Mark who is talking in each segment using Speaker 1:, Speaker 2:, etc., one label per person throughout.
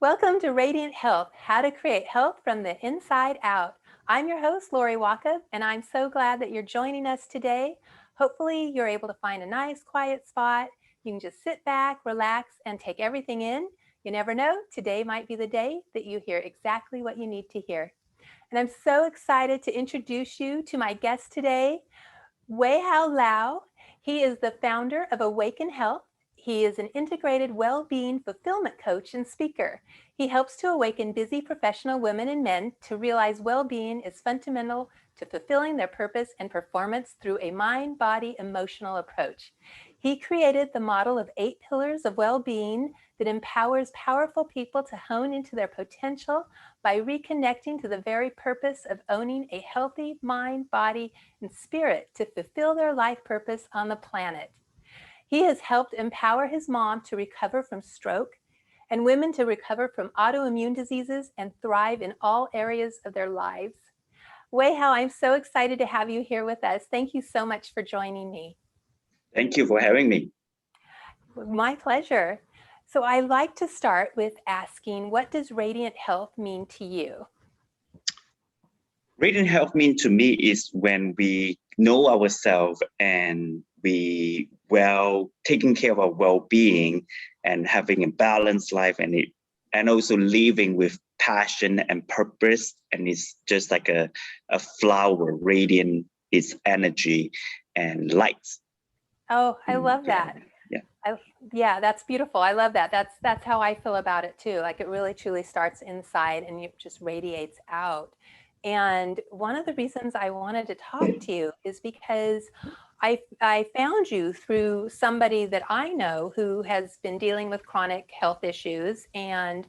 Speaker 1: Welcome to Radiant Health, how to create health from the inside out. I'm your host, Lori Waka, and I'm so glad that you're joining us today. Hopefully you're able to find a nice quiet spot. You can just sit back, relax, and take everything in. You never know, today might be the day that you hear exactly what you need to hear. And I'm so excited to introduce you to my guest today, Weihaur. He is the founder of Awaken Health. He is an integrated well-being fulfillment coach and speaker. He helps to awaken busy professional women and men to realize well-being is fundamental to fulfilling their purpose and performance through a mind, body, emotional approach. He created the model of 8 pillars of well-being that empowers powerful people to hone into their potential by reconnecting to the very purpose of owning a healthy mind, body, and spirit to fulfill their life purpose on the planet. He has helped empower his mom to recover from stroke and women to recover from autoimmune diseases and thrive in all areas of their lives. Weihaur, I'm so excited to have you here with us. Thank you so much for joining me.
Speaker 2: Thank you for having me.
Speaker 1: My pleasure. So I'd like to start with asking, what does Radiant Health mean to you?
Speaker 2: Radiant health means to me is when we know ourselves and we taking care of our well-being and having a balanced life and also living with passion and purpose. And it's just like a flower radiant its energy and light.
Speaker 1: Oh, I love that. Yeah, that's beautiful. I love that. That's how I feel about it too. Like it really truly starts inside and it just radiates out. And one of the reasons I wanted to talk to you is because I found you through somebody that I know who has been dealing with chronic health issues, and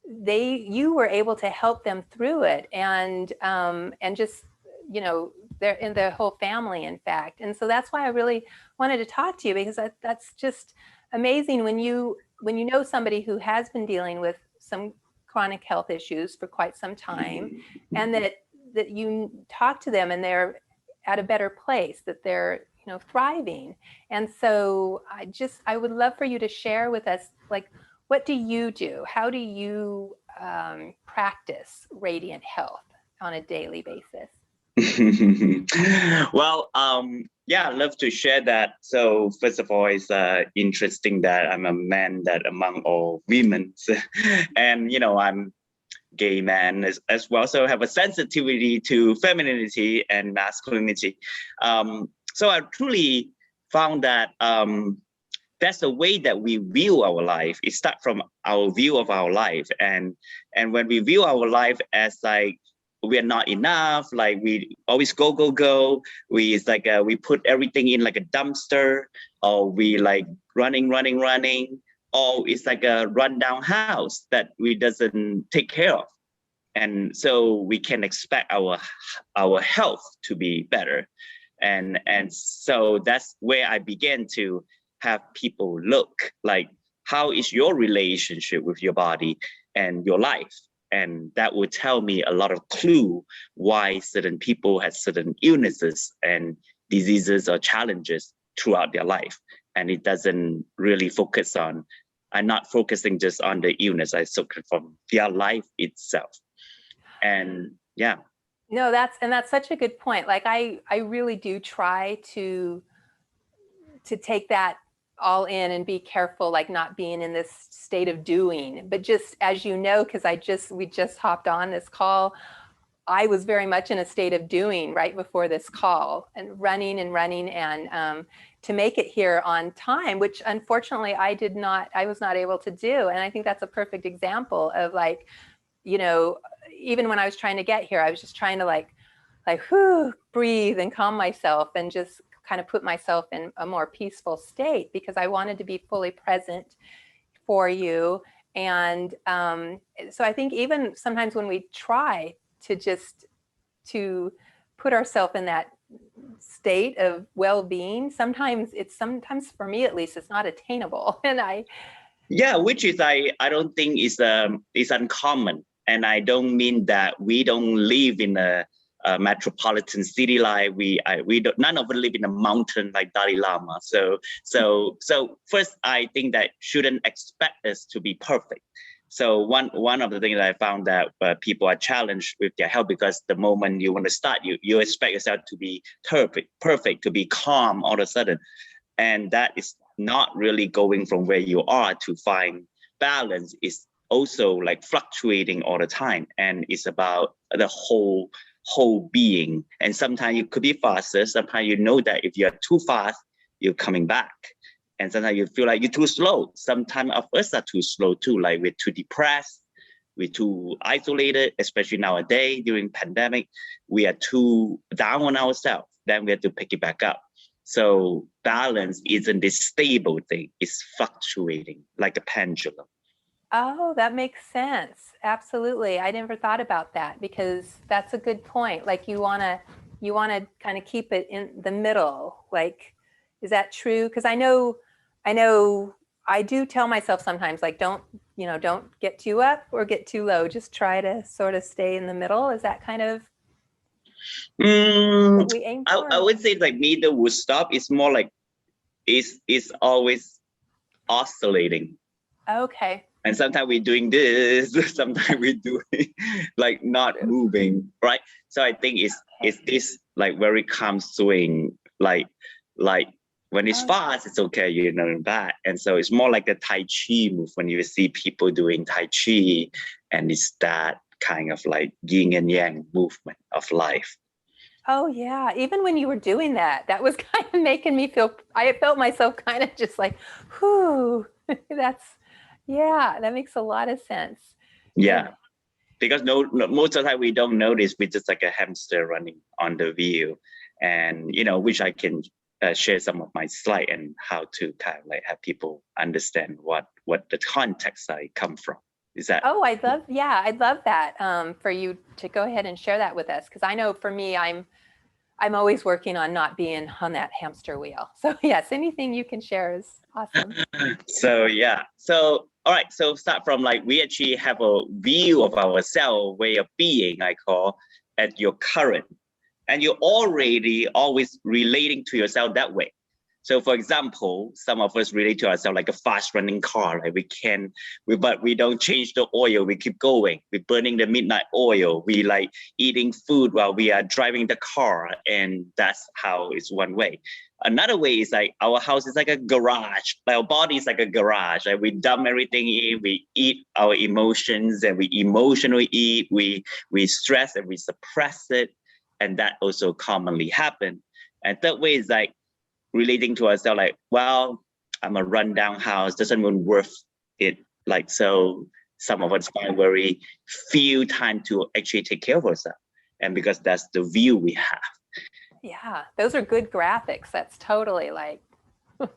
Speaker 1: you were able to help them through it, and just, you know, they're in their whole family, in fact. And so that's why I really wanted to talk to you, because that's just amazing when you know somebody who has been dealing with some chronic health issues for quite some time, and that you talk to them and they're at a better place, that they're, you know, thriving. And so I would love for you to share with us, like, what do you do? How do you practice radiant health on a daily basis?
Speaker 2: Well, yeah, I'd love to share that. So first of all, it's interesting that I'm a man that among all women, and you know, I'm gay man as well, so I have a sensitivity to femininity and masculinity. So I truly found that that's the way that we view our life. It starts from our view of our life, and when we view our life as like we are not enough, like we always go, it's like we put everything in like a dumpster, or we like running, or it's like a rundown house that we doesn't take care of. And so we can expect our health to be better. And so that's where I began to have people look like, how is your relationship with your body and your life? And that would tell me a lot of clue why certain people have certain illnesses and diseases or challenges throughout their life. And it doesn't really focus on, I'm not focusing just on the illness, I focus from their life itself. And yeah.
Speaker 1: No, that's such a good point. Like I really do try to take that all in and be careful, like not being in this state of doing, but just, as you know, because we just hopped on this call, I was very much in a state of doing right before this call, and running and to make it here on time, which unfortunately I was not able to do. And I think that's a perfect example of, like, you know, even when I was trying to get here, I was just trying to like whew, breathe and calm myself and just kind of put myself in a more peaceful state, because I wanted to be fully present for you. And so I think even sometimes when we try to put ourselves in that state of well-being, sometimes for me at least, it's not attainable. And
Speaker 2: which is I don't think is uncommon. And I don't mean that we don't live in a metropolitan city life. None of us live in a mountain like Dalai Lama. So first, I think that shouldn't expect us to be perfect. So one of the things that I found that people are challenged with their health, because the moment you want to start, you expect yourself to be perfect, to be calm all of a sudden, and that is not really going from where you are to find balance. Is also like fluctuating all the time, and it's about the whole being. And sometimes you could be faster. Sometimes you know that if you're too fast, you're coming back. And sometimes you feel like you're too slow. Sometimes of us are too slow too, like we're too depressed, we're too isolated, especially nowadays during pandemic, we are too down on ourselves. Then we have to pick it back up. So balance isn't this stable thing, it's fluctuating like a pendulum.
Speaker 1: Oh, that makes sense. Absolutely. I never thought about that because that's a good point. Like you want to kind of keep it in the middle. Like, is that true? Because I know I do tell myself sometimes like don't get too up or get too low. Just try to sort of stay in the middle. Is that kind of
Speaker 2: Mm,
Speaker 1: what we aim
Speaker 2: I
Speaker 1: for?
Speaker 2: would say like neither would stop. It's more like it's always oscillating.
Speaker 1: Okay.
Speaker 2: And sometimes we're doing this, sometimes we're doing like not moving, right? So I think it's this like very calm swing, like when it's fast, it's okay, you know that. And so it's more like the Tai Chi move when you see people doing Tai Chi, and it's that kind of like yin and yang movement of life.
Speaker 1: Oh yeah, even when you were doing that, that was kind of making me feel, I felt myself kind of just like, whoo, that's, yeah, that makes a lot of sense.
Speaker 2: Yeah,
Speaker 1: And
Speaker 2: because no, most of the time we don't notice, we're just like a hamster running on the wheel. And which I can share some of my slide and how to kind of like have people understand what the context I come from. Is that
Speaker 1: oh, I'd love that for you to go ahead and share that with us. Because I know for me, I'm always working on not being on that hamster wheel. So yes, anything you can share is awesome.
Speaker 2: so? Yeah, so all right, so start from like we actually have a view of ourselves, way of being, I call, at your current, and you're already always relating to yourself that way. So for example, some of us relate to ourselves like a fast running car, like but we don't change the oil, we keep going, we're burning the midnight oil, we like eating food while we are driving the car, and that's how it's one way. Another way is like our house is like a garage, like our body is like a garage, like we dump everything in, we eat our emotions, and we emotionally eat, we stress and we suppress it, and that also commonly happen. And third way is like relating to ourselves, like, well, I'm a rundown house, doesn't even worth it. Like, so some of us find very few time to actually take care of ourselves, and because that's the view we have.
Speaker 1: Yeah, those are good graphics. That's totally like, see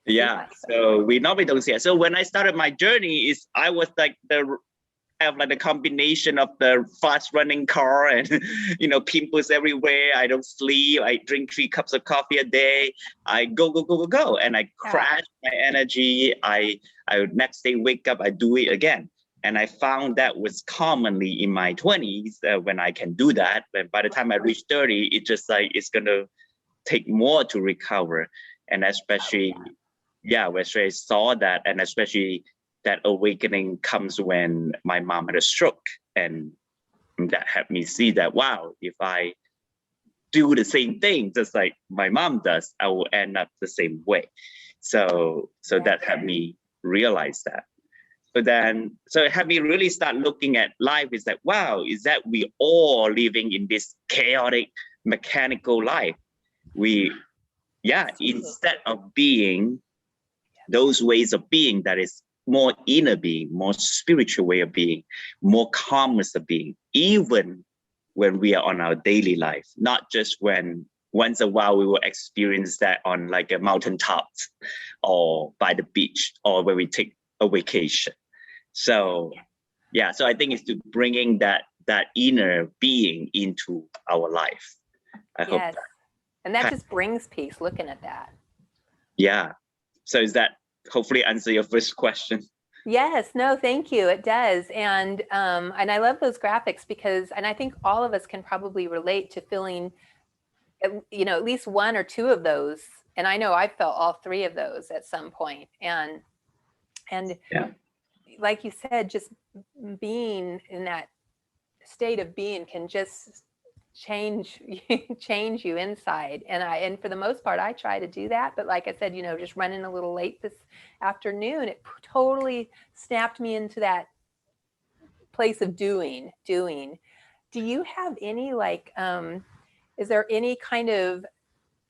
Speaker 2: Yeah,
Speaker 1: myself.
Speaker 2: so we normally don't see it. So when I started my journey, is I was like have like a combination of the fast running car and pimples everywhere. I don't sleep, I drink 3 cups of coffee a day, I go, and I
Speaker 1: Yeah.
Speaker 2: crash my energy. I next day wake up, I do it again. And I found that was commonly in my 20s, when I can do that. But by the time I reach 30, it's just like it's gonna take more to recover. And especially, yeah, where I saw that, and especially that awakening comes when my mom had a stroke, and that helped me see that, wow, if I do the same thing just like my mom does, I will end up the same way. So
Speaker 1: Yeah.
Speaker 2: that helped me realize that. So it had me really start looking at life. Is that, wow, is that we all living in this chaotic mechanical life? We, yeah, instead of being those ways of being that is more inner being, more spiritual way of being, more calmness of being, even when we are on our daily life, not just when once a while we will experience that on like a mountaintop or by the beach or when we take a vacation. So yeah, so I think it's to bringing that inner being into our life. I hope
Speaker 1: Yes. And that just brings peace looking at that.
Speaker 2: yeah. So is that hopefully answer your first question?
Speaker 1: Yes, no, thank you. It does. And I love those graphics because and I think all of us can probably relate to feeling at least one or two of those. And I know I felt all three of those at some point. And
Speaker 2: Yeah.
Speaker 1: like you said, just being in that state of being can just change change you inside. And for the most part I try to do that, but like I said, just running a little late this afternoon, it totally snapped me into that place of doing. Do you have any is there any kind of,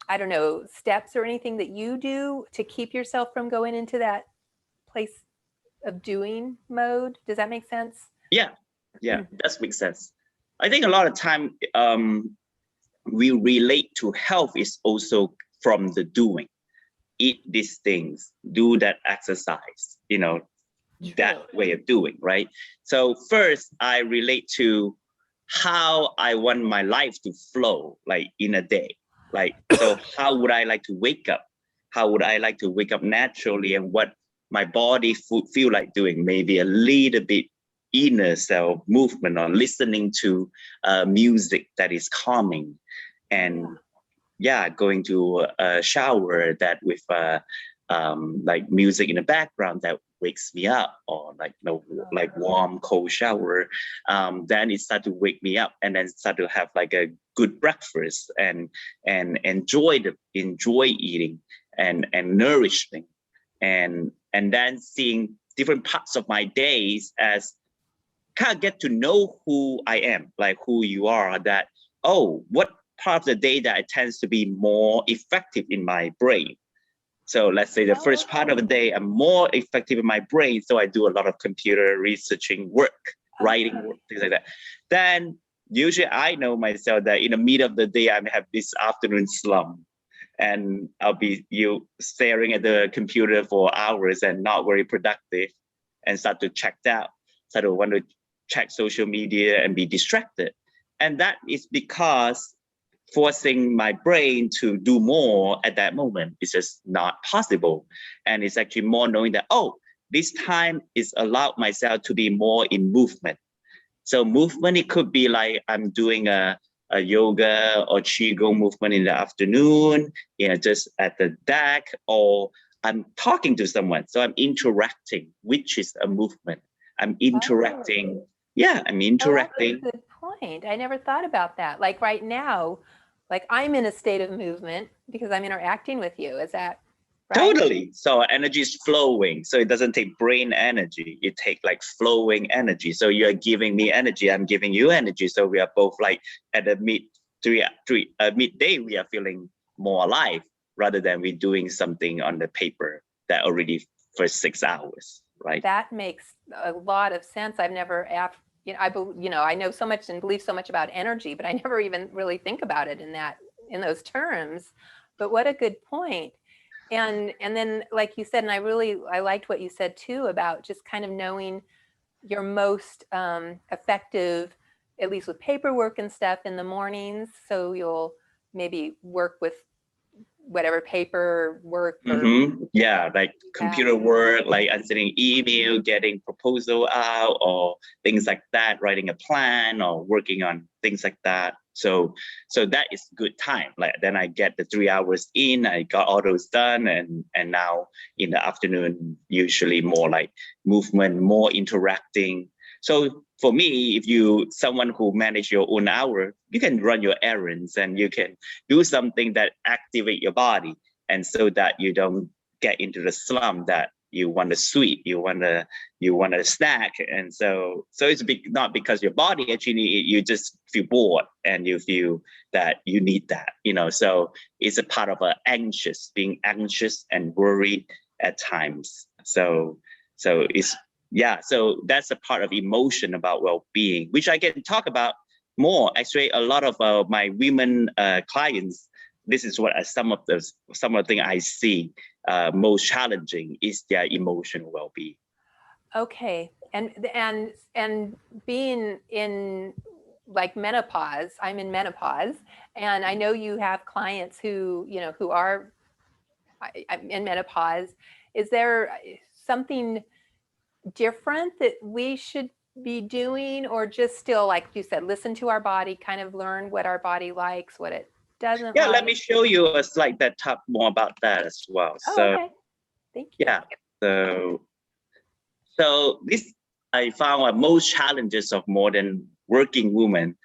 Speaker 1: I don't know, steps or anything that you do to keep yourself from going into that place of doing mode? Does that make sense?
Speaker 2: Yeah, that makes sense. I think a lot of time we relate to health is also from the doing. Eat these things, do that exercise, that way of doing, right? So first I relate to how I want my life to flow, like in a day. Like, so how would I like to wake up? How would I like to wake up naturally, and what my body feel like doing? Maybe a little bit inner self movement, or listening to music that is calming, and going to a shower that with like music in the background that wakes me up, or like warm cold shower, then it start to wake me up, and then start to have like a good breakfast, and enjoy eating, and nourishing, and then seeing different parts of my days as kind of get to know who I am, like who you are, that, oh, what part of the day that it tends to be more effective in my brain. So let's say the first part of the day, I'm more effective in my brain. So I do a lot of computer researching work, writing work, things like that. Then usually I know myself that in the middle of the day, I have this afternoon slump, and I'll be staring at the computer for hours and not very productive, and start to check out, start to want to check social media and be distracted. And that is because forcing my brain to do more at that moment is just not possible. And it's actually more knowing that, oh, this time is allowed myself to be more in movement. So movement, it could be like I'm doing a yoga or qigong movement in the afternoon, just at the deck, or I'm talking to someone. So I'm interacting, which is a movement. I'm interacting. I'm interacting.
Speaker 1: That's a good point. I never thought about that. Like right now, like I'm in a state of movement because I'm interacting with you. Is that right?
Speaker 2: Totally. So energy is flowing. So it doesn't take brain energy. It takes like flowing energy. So you're giving me energy, I'm giving you energy. So we are both like at the midday, we are feeling more alive, rather than we doing something on the paper that already for 6 hours, right?
Speaker 1: That makes a lot of sense. I've never asked, I know so much and believe so much about energy, but I never even really think about it in those terms. But what a good point. And then, like you said, and I liked what you said too about just kind of knowing your most effective, at least with paperwork and stuff, in the mornings. So you'll maybe work with whatever paper work or
Speaker 2: like computer work, like answering email, getting proposal out, or things like that, writing a plan or working on things like that. So that is good time. Like then I get the 3 hours in, I got all those done, and now in the afternoon, usually more like movement, more interacting. So for me, if you someone who manage your own hour, you can run your errands, and you can do something that activate your body, and so that you don't get into the slump that you want a sweet, you want a snack. And so it's not because your body actually you just feel bored, and you feel that you need that, so it's a part of being anxious and worried at times. So it's so that's a part of emotion about well-being, which I can talk about more. Actually, a lot of my women clients, this is what some of the things I see most challenging is their emotional well-being.
Speaker 1: Okay, and being in like menopause, I'm in menopause, and I know you have clients who who are in menopause. Is there something different that we should be doing, or just still, like you said, listen to our body, kind of learn what our body likes, what it doesn't like?
Speaker 2: Let me show you a slide that talk more about that as well.
Speaker 1: Okay. Thank you.
Speaker 2: So So this I found are most challenges of modern working women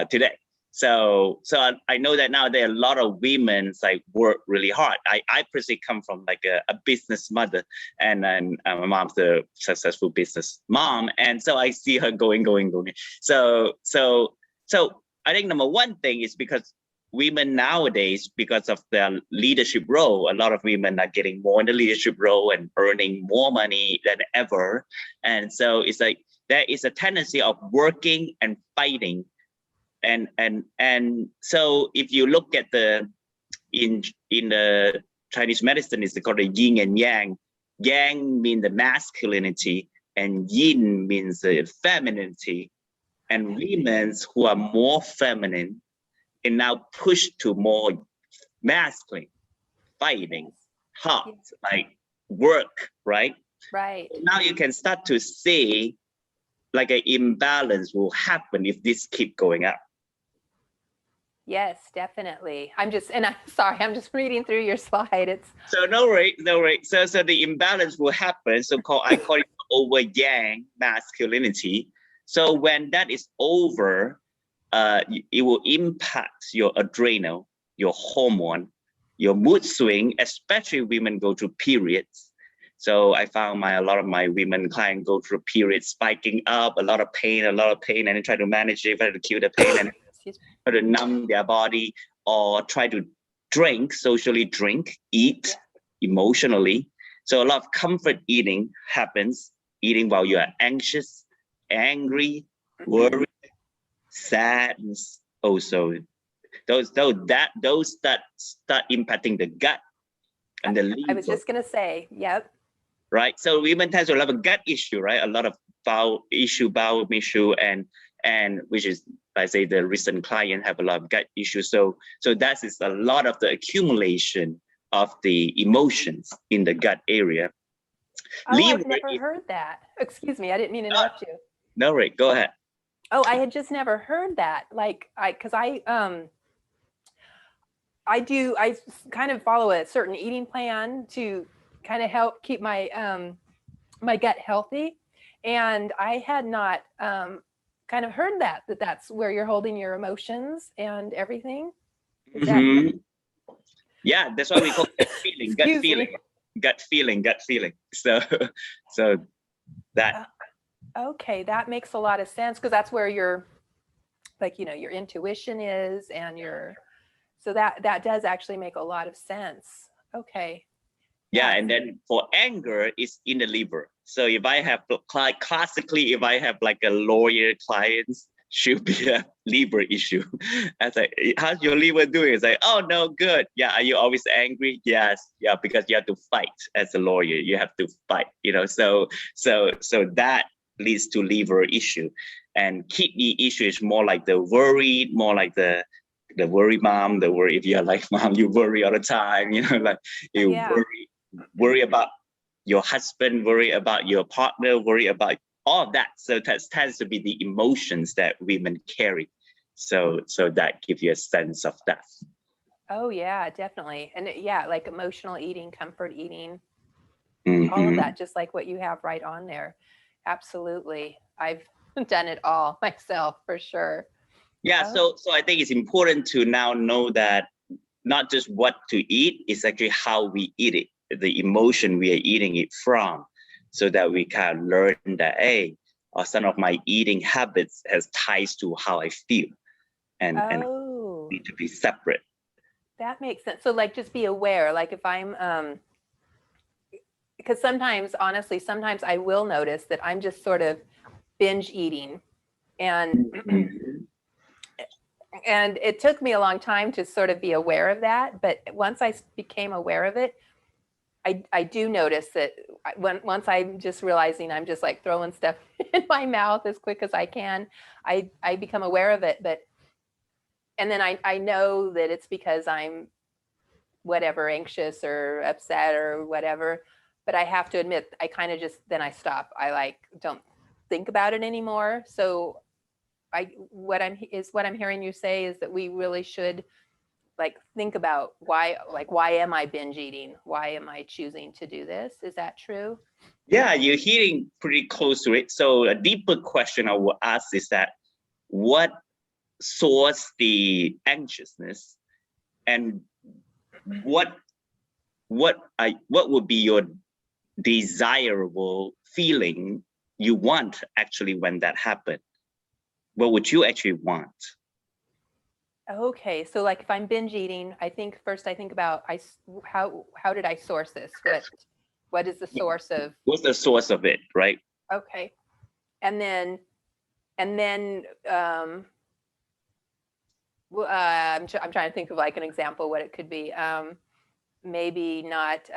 Speaker 2: today. So I know that now there are a lot of women like work really hard. I personally come from like a business mother, and my mom's a successful business mom, and so I see her going. So I think number one thing is because women nowadays, because of their leadership role, a lot of women are getting more in the leadership role and earning more money than ever. And so it's like there is a tendency of working and fighting. And so if you look at the in the Chinese medicine, it's called the yin and yang. Yang means the masculinity and yin means the femininity. And women who are more feminine and now pushed to more masculine, fighting, hard, like work, right?
Speaker 1: Right.
Speaker 2: Now you can start to see like an imbalance will happen if this keep going up.
Speaker 1: Yes, definitely. I'm sorry, I'm just reading through your slide. It's
Speaker 2: So no worry. So the imbalance will happen. I call it over yang masculinity. So when that is over, it will impact your adrenal, your hormone, your mood swing, especially women go through periods. So I found a lot of my women clients go through periods spiking up, a lot of pain, and then try to manage it, try to cure the pain and try to numb their body, or try to socially drink, eat emotionally. So a lot of comfort eating happens, eating while you are anxious, angry, worried, sadness. Also, those that start impacting the gut and the liver.
Speaker 1: I was just gonna say, yep.
Speaker 2: Right. So women tend to have a gut issue, right? A lot of bowel issue, and which is, I say, the recent client have a lot of gut issues. So that is a lot of the accumulation of the emotions in the gut area.
Speaker 1: Oh, I've never heard that. Excuse me, I didn't mean to interrupt you.
Speaker 2: No, Rick, go ahead.
Speaker 1: Oh, I had just never heard that. Like, because I kind of follow a certain eating plan to kind of help keep my my gut healthy, and I had not kind of heard that's where you're holding your emotions and everything. Is that?
Speaker 2: Yeah, that's why we call it feeling, gut feeling. So that.
Speaker 1: Okay, that makes a lot of sense, because that's where your, like, your intuition is, and so that does actually make a lot of sense. Okay.
Speaker 2: Yeah, and then for anger, it's in the liver. So if I have classically, if I have like a lawyer client, should be a liver issue. I was like, how's your liver doing? It's like, oh no, good. Yeah, are you always angry? Yes. Yeah, because you have to fight as a lawyer. You have to fight, So that leads to liver issue. And kidney issue is more like the worry, more like the worry mom, the worry, if you're like mom, you worry all the time, like you worry about your husband, worry about your partner, worry about all of that. So that tends to be the emotions that women carry. So that gives you a sense of that.
Speaker 1: Oh yeah, definitely. And like emotional eating, comfort eating,
Speaker 2: Mm-hmm.
Speaker 1: all of that, just like what you have right on there. Absolutely. I've done it all myself, for sure.
Speaker 2: Yeah, so I think it's important to now know that not just what to eat, it's actually how we eat it, the emotion we are eating it from, so that we can learn that, hey, some of my eating habits has ties to how I feel, and need to be separate.
Speaker 1: That makes sense. So like, just be aware, like if I'm because sometimes, honestly, sometimes I will notice that I'm just sort of binge eating, and and it took me a long time to sort of be aware of that. But once I became aware of it, I do notice that once I'm just realizing I'm just like throwing stuff in my mouth as quick as I can, I become aware of it. And then I know that it's because I'm whatever, anxious or upset or whatever. But I have to admit, I kind of just, then I stop. I don't think about it anymore. So what I'm hearing you say is that we really should think about why am I binge eating? Why am I choosing to do this? Is that true?
Speaker 2: Yeah, you're hitting pretty close to it. So a deeper question I will ask is that what source the anxiousness, and what what would be your desirable feeling you want actually when that happened? What would you actually want?
Speaker 1: Okay, so like if I'm binge eating, I think first I think about how did I source this? What is the source of?
Speaker 2: What's the source of it, right?
Speaker 1: Okay, and then and then I'm trying to think of like an example what it could be. Maybe not.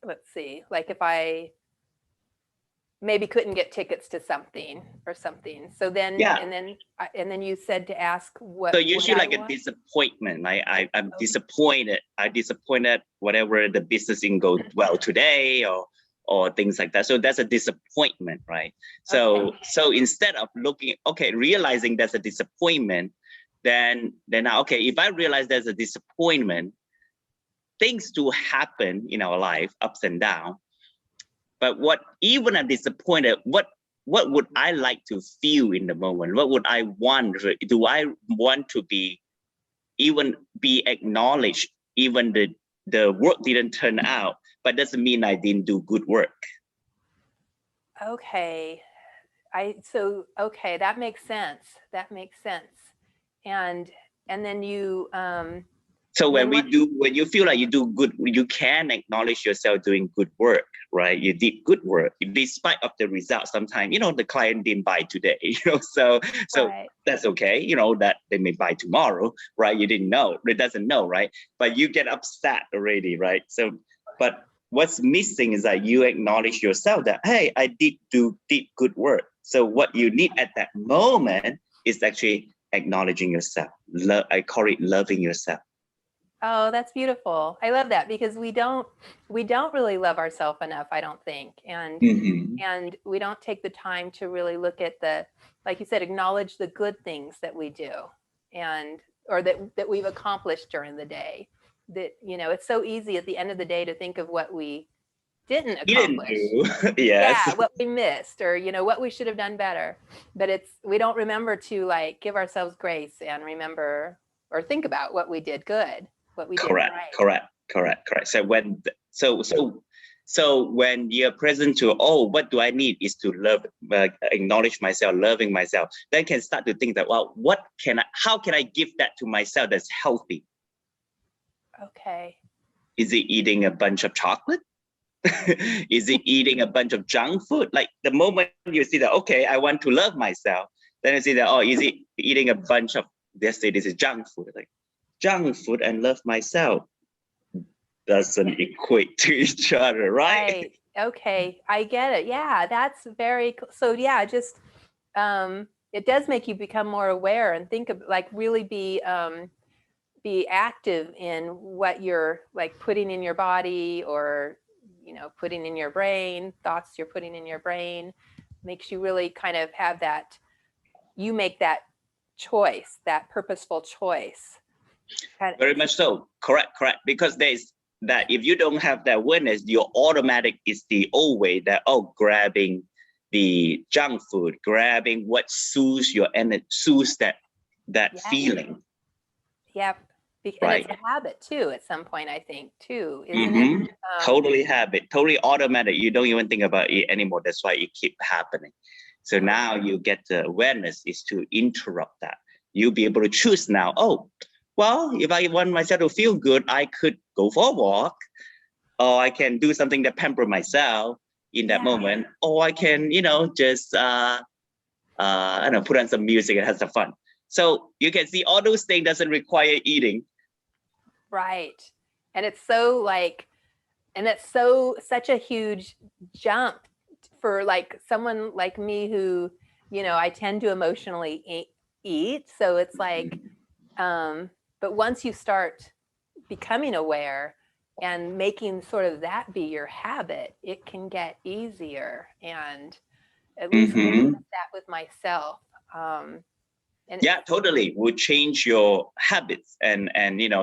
Speaker 1: Let's see, like if I maybe couldn't get tickets to something or something. So then,
Speaker 2: Yeah.
Speaker 1: and then you said to ask
Speaker 2: So
Speaker 1: what
Speaker 2: usually
Speaker 1: I
Speaker 2: like a
Speaker 1: want.
Speaker 2: disappointment. I'm
Speaker 1: Okay.
Speaker 2: disappointed. I disappointed whatever the business didn't go well today, or things like that. So that's a disappointment, right? So
Speaker 1: Okay.
Speaker 2: so instead of looking, okay, realizing there's a disappointment, then okay, if I realize there's a disappointment, things do happen in our life, ups and downs. But what even a disappointed, what would I like to feel in the moment? What would I want? Do I want to be acknowledged, even the work didn't turn out, but doesn't mean I didn't do good work.
Speaker 1: Okay. Okay, that makes sense. That makes sense. And and then you
Speaker 2: So
Speaker 1: and then what
Speaker 2: when you feel like you do good, you can acknowledge yourself doing good work, right? You did good work despite of the result. Sometimes, the client didn't buy today, so
Speaker 1: right.
Speaker 2: that's okay, that they may buy tomorrow, right? You didn't know, it doesn't know, right? But you get upset already, right? So, but what's missing is that you acknowledge yourself that, hey, I did good work. So what you need at that moment is actually acknowledging yourself. I call it loving yourself.
Speaker 1: Oh, that's beautiful. I love that because we don't really love ourselves enough, I don't think.
Speaker 2: Mm-hmm.
Speaker 1: And we don't take the time to really look at the, like you said, acknowledge the good things that we do and or that we've accomplished during the day. That, it's so easy at the end of the day to think of what we didn't
Speaker 2: You didn't
Speaker 1: accomplish.
Speaker 2: do. Yes.
Speaker 1: Yeah, what we missed or what we should have done better. But we don't remember to like give ourselves grace and remember or think about what we did good, what we did
Speaker 2: Correct,
Speaker 1: right.
Speaker 2: correct. So when you're present to, what do I need is to love, acknowledge myself, loving myself, then can start to think that, well, how can I give that to myself that's healthy?
Speaker 1: Okay.
Speaker 2: Is it eating a bunch of chocolate? Is it eating a bunch of junk food? Like the moment you see that, okay, I want to love myself, then you see that, is it eating a bunch of, let's say this is junk food, like junk food and love myself doesn't equate to each other, right?
Speaker 1: Right. Okay. I get it. Yeah, that's very cool. So yeah, just it does make you become more aware and think of like really be active in what you're like putting in your body or putting in your brain, thoughts you're putting in your brain makes you really kind of have that you make that choice, that purposeful choice.
Speaker 2: Very much so. Correct. Because there's that if you don't have that awareness, your automatic is the old way that, grabbing the junk food, grabbing what soothes your energy, soothes that
Speaker 1: Yeah.
Speaker 2: feeling.
Speaker 1: Yep. And
Speaker 2: right.
Speaker 1: It's a habit too at some point, I think, too, isn't it?
Speaker 2: Totally habit, totally automatic. You don't even think about it anymore. That's why it keeps happening. So now you get the awareness is to interrupt that. You'll be able to choose now. Well, if I want myself to feel good, I could go for a walk, or I can do something that pamper myself in that moment, or I can, just I don't know, put on some music and have some fun. So you can see all those things doesn't require eating.
Speaker 1: Right. And it's so like, and it's such a huge jump for like someone like me who, I tend to emotionally eat. So it's like, but once you start becoming aware and making sort of that be your habit, it can get easier. And at least that with myself. And
Speaker 2: yeah, totally. Would change your habits. And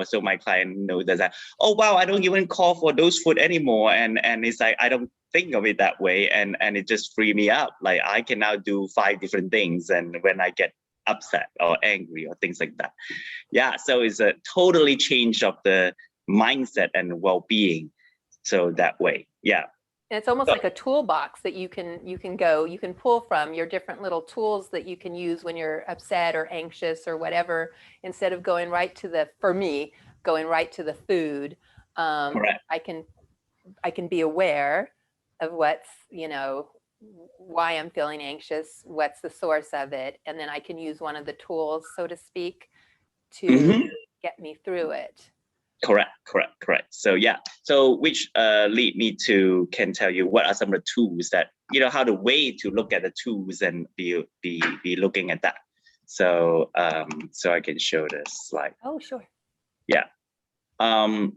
Speaker 2: so my client knows that, oh, wow, I don't even call for those food anymore. And it's like, I don't think of it that way, and it just free me up. Like I can now do 5 different things, and when I get upset or angry or things like that. Yeah, so it's a totally change of the mindset and well-being. So that way, yeah.
Speaker 1: And it's almost like a toolbox that you can pull from your different little tools that you can use when you're upset or anxious or whatever, instead of going right to the, for me, going right to the food.
Speaker 2: Correct.
Speaker 1: I can be aware of what's, you know, why I'm feeling anxious, what's the source of it, and then I can use one of the tools, so to speak, to get me through it.
Speaker 2: Correct. So yeah, so which lead me to can tell you what are some of the tools that, you know, how the way to look at the tools and be looking at that. So so I can show this slide.
Speaker 1: Oh, sure.
Speaker 2: Yeah. All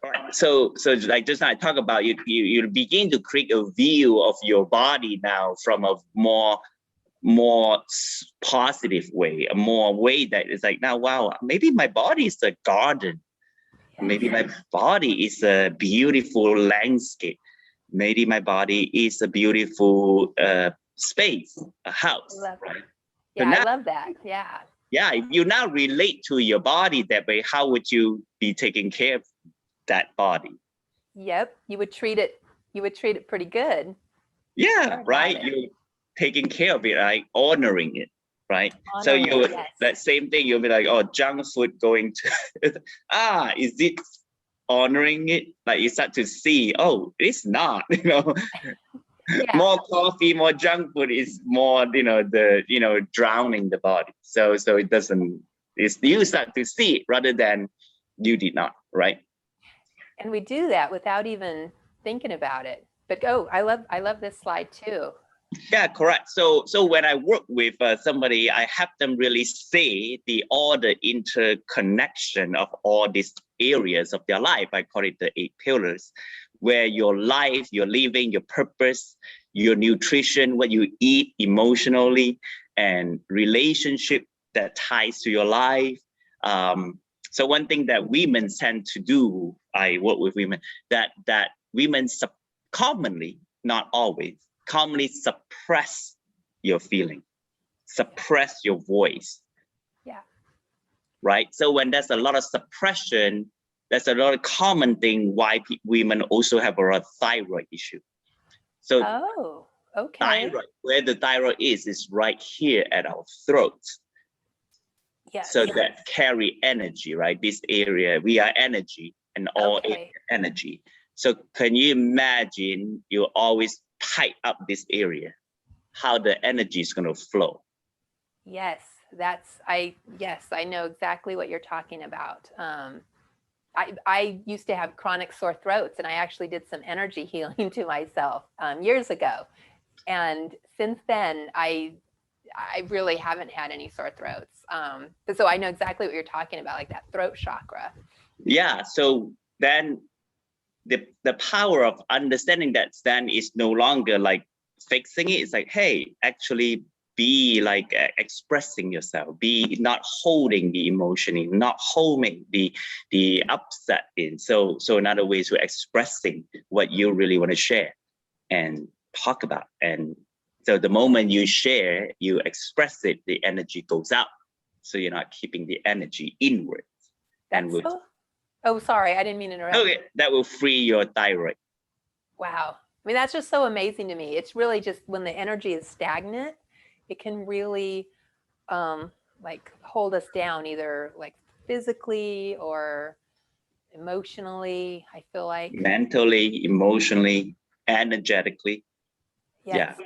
Speaker 2: right. So like just now I talk about you begin to create a view of your body now from a more positive way, a more way that is like, now, wow, maybe my body is a garden. Yes. Maybe my body is a beautiful landscape. Maybe my body is a beautiful space, a house. Right?
Speaker 1: Yeah, so now, I love that. Yeah.
Speaker 2: Yeah, if you now relate to your body that way, how would you be taking care of that body?
Speaker 1: Yep, you would treat it pretty good.
Speaker 2: Yeah, right. You taking care of it, right? Honoring it, right? So you would, yes. That same thing, you'll be like, oh, junk food going to is it honoring it? Like you start to see, oh, it's not, you know. Yeah. More coffee, more junk food is more, you know, drowning the body. So it doesn't, it's, you start to see it rather than you did not, right?
Speaker 1: And we do that without even thinking about it. But I love this slide too.
Speaker 2: Yeah, correct. So when I work with somebody, I have them really see all the interconnection of all these areas of their life. I call it the 8 pillars, where your life, your living, your purpose, your nutrition, what you eat emotionally, and relationship that ties to your life. So one thing that women tend to do, I work with women, that women commonly, not always, commonly suppress your feeling, suppress your voice.
Speaker 1: Yeah.
Speaker 2: Right. So when there's a lot of suppression, there's a lot of common thing why women also have a lot of thyroid issue. So thyroid, where the thyroid is right here at our throat. Yes. So that carry energy, right? This area, we are energy and all energy. So can you imagine you always tight up this area, how the energy is going to flow?
Speaker 1: Yes, I know exactly what you're talking about. I used to have chronic sore throats, and I actually did some energy healing to myself years ago. And since then, I really haven't had any sore throats. So I know exactly what you're talking about, like that throat chakra.
Speaker 2: Yeah, so then the power of understanding that then is no longer like fixing it. It's like, hey, actually be like expressing yourself, be not holding the emotion in, not holding the upset in. So another way is expressing what you really want to share and talk about. And so the moment you share, you express it, the energy goes out. So you're not keeping the energy inward.
Speaker 1: Oh, sorry, I didn't mean to interrupt.
Speaker 2: Okay, that will free your thyroid.
Speaker 1: Wow. I mean, that's just so amazing to me. It's really just when the energy is stagnant, it can really like hold us down, either like physically or emotionally, I feel like.
Speaker 2: Mentally, emotionally, energetically. Yes.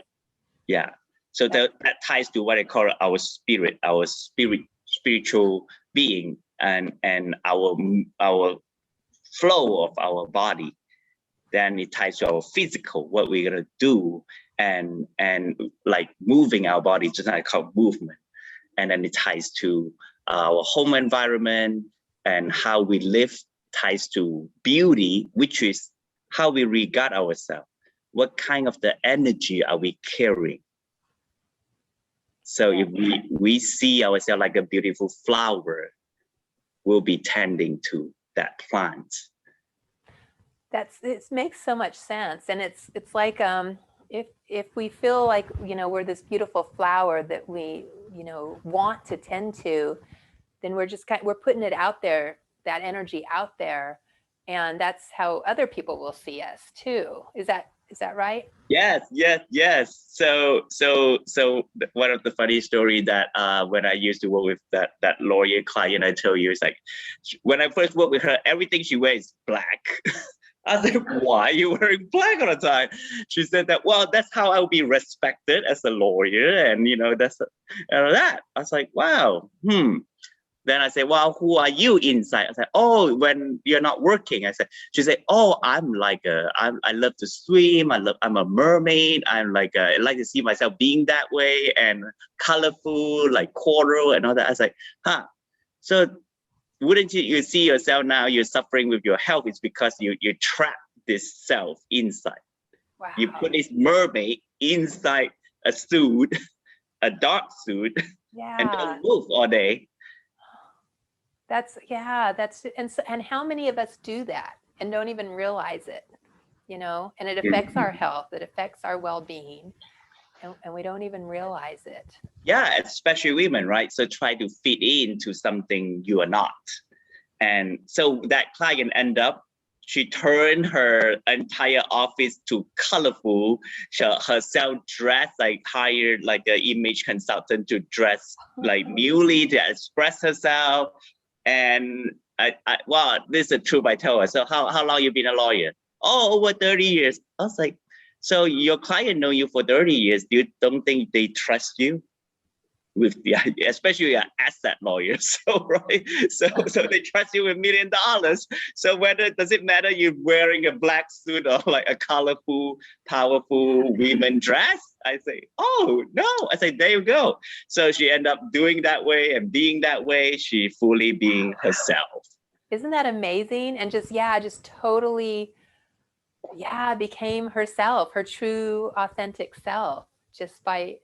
Speaker 2: Yeah. So that ties to what I call our spiritual being and our flow of our body. Then it ties to our physical, what we're gonna do, and like moving our body, just like called movement. And then it ties to our home environment and how we live, ties to beauty, which is how we regard ourselves. What kind of the energy are we carrying? So if we see ourselves like a beautiful flower, we'll be tending to that plant.
Speaker 1: It makes so much sense, and it's like if we feel like we're this beautiful flower that we want to tend to, then we're putting it out there, that energy out there, and that's how other people will see us too. Is that right?
Speaker 2: Yes. So one of the funny story that when I used to work with that lawyer client I told you, is like when I first worked with her, everything she wears is black. I said, why are you wearing black all the time? She said that, well, that's how I'll be respected as a lawyer, and that's that. I was like, wow. Then I said, well, who are you inside? I said, oh, when you're not working. She said, oh, I'm like I love to swim. I'm a mermaid. I like to see myself being that way and colorful, like coral and all that. I was like, huh. So wouldn't you see yourself now you're suffering with your health? It's because you trap this self inside.
Speaker 1: Wow.
Speaker 2: You put this mermaid inside a suit, a dark suit, and don't move all day.
Speaker 1: And how many of us do that and don't even realize it, and it affects our health, it affects our well-being, and we don't even realize it.
Speaker 2: Yeah, especially women, right? So try to fit into something you are not. And so that client she turned her entire office to colorful, herself dressed, like hired like an image consultant to dress like newly to express herself. And wow, this is the truth I tell her. So how long you been a lawyer? Oh, over 30 years. I was like, so your client know you for 30 years. Don't think they trust you? With especially an asset lawyer, so right, so they trust you with $1 million. So does it matter you're wearing a black suit or like a colorful, powerful women dress? I say, oh no. I say, there you go. So she ended up doing that way and being that way. She fully being herself.
Speaker 1: Isn't that amazing? And just totally, became herself, her true, authentic self, just by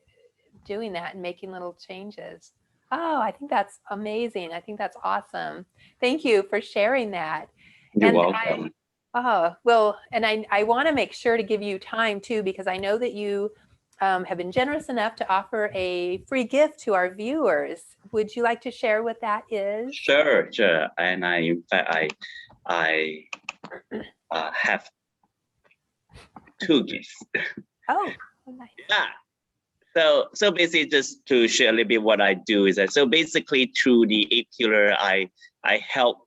Speaker 1: doing that and making little changes. Oh, I think that's amazing. I think that's awesome. Thank you for sharing that.
Speaker 2: You're welcome.
Speaker 1: And I want to make sure to give you time too, because I know that you have been generous enough to offer a free gift to our viewers. Would you like to share what that is?
Speaker 2: Sure. And in fact, I have 2 gifts.
Speaker 1: Oh, nice.
Speaker 2: Yeah. So basically, just to share a little bit what I do is that, so basically through the 8 pillar, I help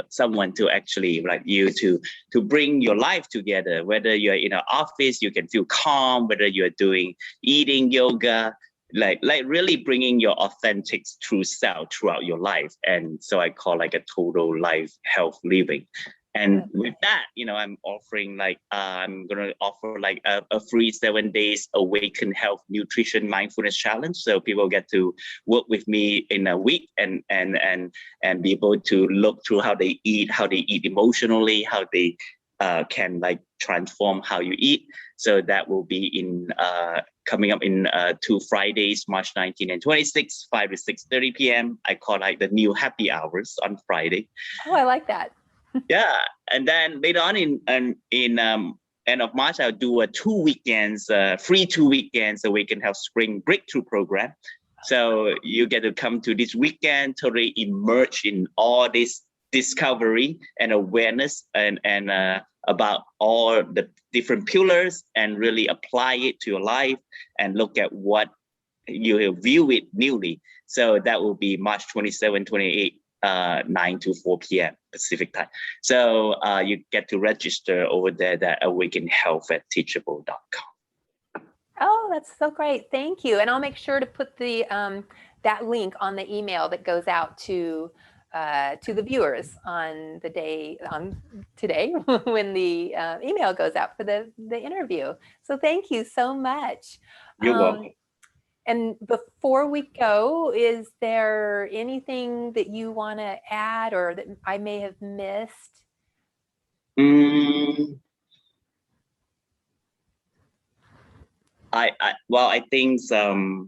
Speaker 2: someone to actually, like you, to bring your life together. Whether you're in an office, you can feel calm. Whether you're doing eating yoga, like really bringing your authentic true self throughout your life. And so I call like a total life health living. And with that, I'm offering I'm going to offer like a free 7 days Awaken Health Nutrition Mindfulness Challenge. So people get to work with me in a week and be able to look through how they eat emotionally, how they can like transform how you eat. So that will be in coming up in 2 Fridays, March 19 and 26, 5 to 6:30 p.m. I call like the new happy hours on Friday.
Speaker 1: Oh, I like that.
Speaker 2: Yeah, and then later on in end of March, I'll do a 2 weekends, free 2 weekends Awaken Health Spring Breakthrough Program. So you get to come to this weekend, totally immerse in all this discovery and awareness and about all the different pillars, and really apply it to your life and look at what you view it newly. So that will be March 27, 28. 9 to 4 p.m. Pacific time. So you get to register over there at awakenhealth@teachable.com.
Speaker 1: Oh, that's so great. Thank you. And I'll make sure to put the that link on the email that goes out to the viewers on the day today when the email goes out for the interview. So thank you so much.
Speaker 2: You're welcome.
Speaker 1: And before we go, is there anything that you want to add or that I may have missed?
Speaker 2: I think I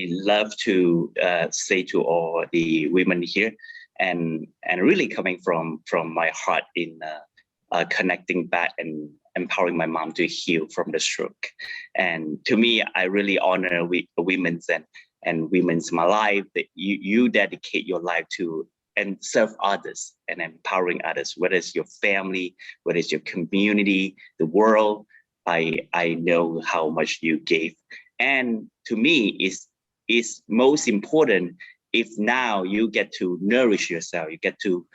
Speaker 2: love to say to all the women here and really coming from my heart in connecting back and empowering my mom to heal from the stroke. And to me, I really honor women's and women's in my life that you dedicate your life to and serve others and empowering others, whether it's your family, whether it's your community, the world. I know how much you gave. And to me, is most important if now you get to nourish yourself, you get to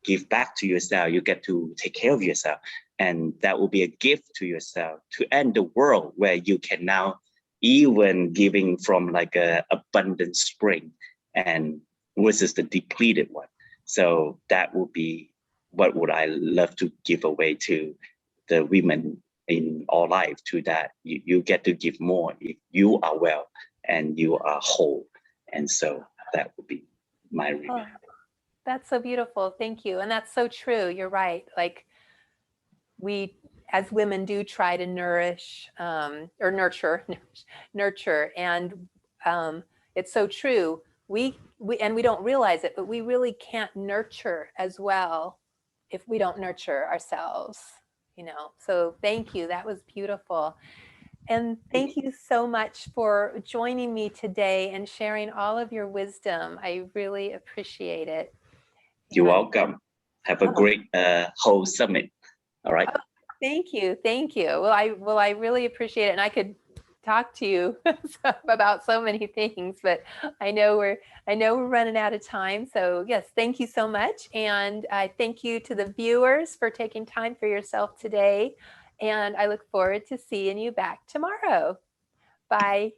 Speaker 2: give back to yourself, you get to take care of yourself. And that will be a gift to yourself to end the world where you can now even giving from like a abundant spring and versus the depleted one. So that would be what would I love to give away to the women in our life, to that you get to give more if you are well and you are whole. And so that would be my reminder.
Speaker 1: That's so beautiful. Thank you. And that's so true. You're right. Like we, as women, do try to nourish or nurture. And it's so true. And we don't realize it, but we really can't nurture as well if we don't nurture ourselves, you know. So thank you. That was beautiful. And thank you so much for joining me today and sharing all of your wisdom. I really appreciate it.
Speaker 2: You're
Speaker 1: And
Speaker 2: welcome. Have a great whole summit. All right.
Speaker 1: oh, thank you. Thank you. Well, I really appreciate it. And I could talk to you about so many things, but I know we're running out of time. So yes, thank you so much. And I thank you to the viewers for taking time for yourself today. And I look forward to seeing you back tomorrow. Bye.